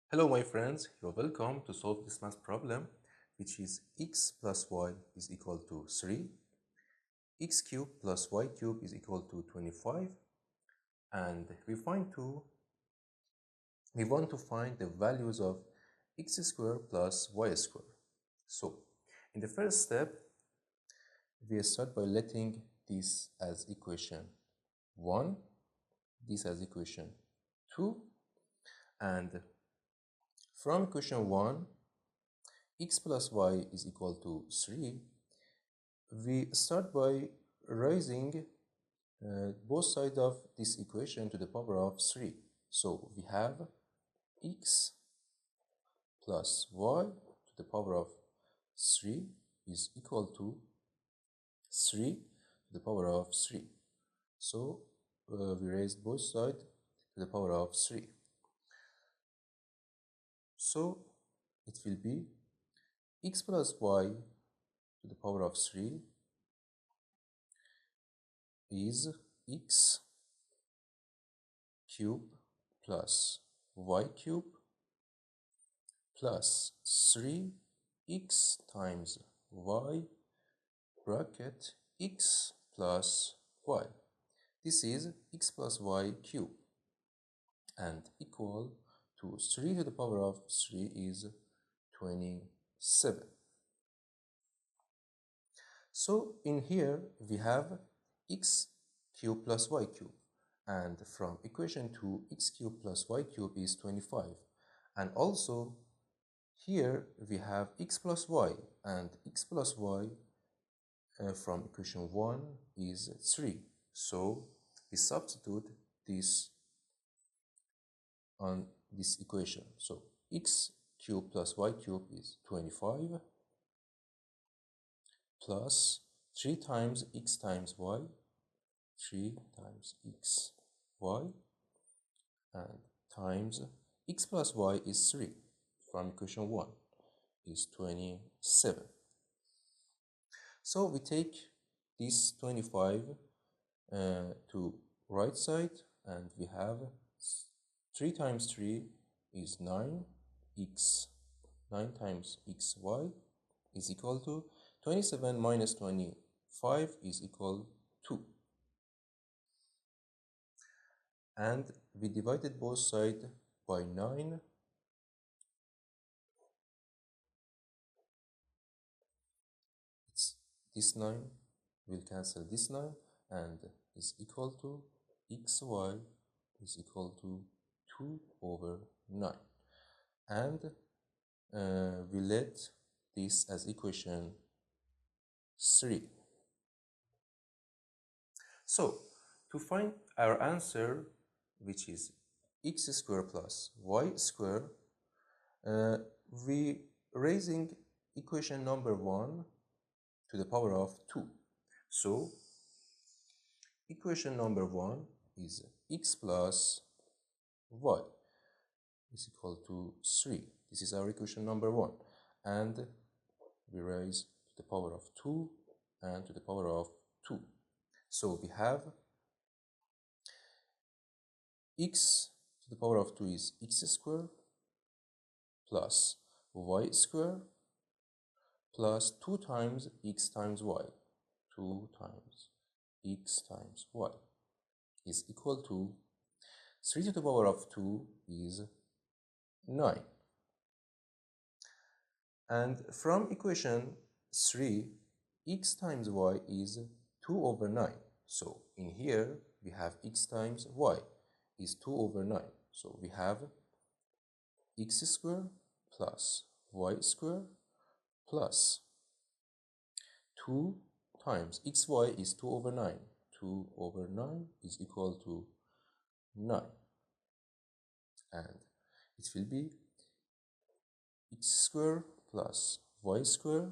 Hello my friends, you're welcome to solve this math problem, which is x plus y is equal to 3, x cubed plus y cubed is equal to 25, and we want to find the values of x squared plus y squared. So in the first step, we start by letting this as equation 1, this as equation 2, and from equation 1, x plus y is equal to 3, we start by raising both sides of this equation to the power of 3. So we have x plus y to the power of 3 is equal to 3 to the power of 3. So we raise both sides to the power of 3. So it will be x plus y to the power of 3 is x cube plus y cube plus 3x times y bracket x plus y. This is x plus y cube, and equal to 3 to the power of 3 is 27. So in here we have x cube plus y cube, and from equation 2, x cube plus y cube is 25, and also here we have x plus y, and x plus y from equation 1 is 3. So we substitute this on this equation. So x cube plus y cube is 25 plus 3 times x times y, 3 times x y, and times x plus y is 3 from equation 1 is 27. So we take this 25 to right side, and we have 3 times 3 is 9, 9 times xy is equal to 27 minus 25 is equal to 2. And we divided both sides by 9. This 9 will cancel this 9 and is equal to xy is equal to 2 over 9. And we let this as equation 3. So to find our answer, which is x squared plus y squared, we raising equation number 1 to the power of 2. So equation number 1 is x plus y is equal to 3. This is our equation number 1. And we raise to the power of 2 and to the power of 2. So we have x to the power of 2 is x squared plus y squared plus 2 times x times y. 2 times x times y is equal to 3 to the power of 2 is 9. And from equation 3, x times y is 2 over 9. So in here we have x times y is 2 over 9. So we have x squared plus y squared plus 2 times xy is 2 over 9. 2 over 9 is equal to 9. And it will be x squared plus y squared.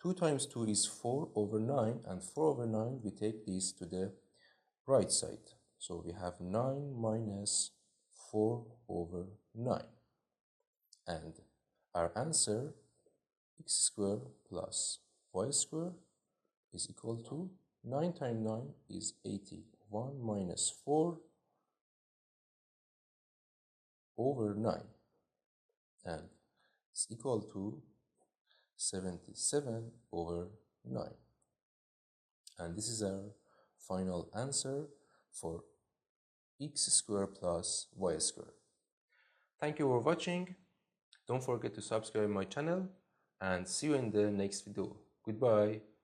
2 times 2 is 4 over 9, and 4 over 9 we take this to the right side. So we have 9 minus 4 over 9. And our answer, x squared plus y squared is equal to 9 times 9 is 80. 1 minus 4 over 9, and it's equal to 77 over 9. And this is our final answer for x squared plus y squared. Thank you for watching. Don't forget to subscribe my channel and see you in the next video. Goodbye.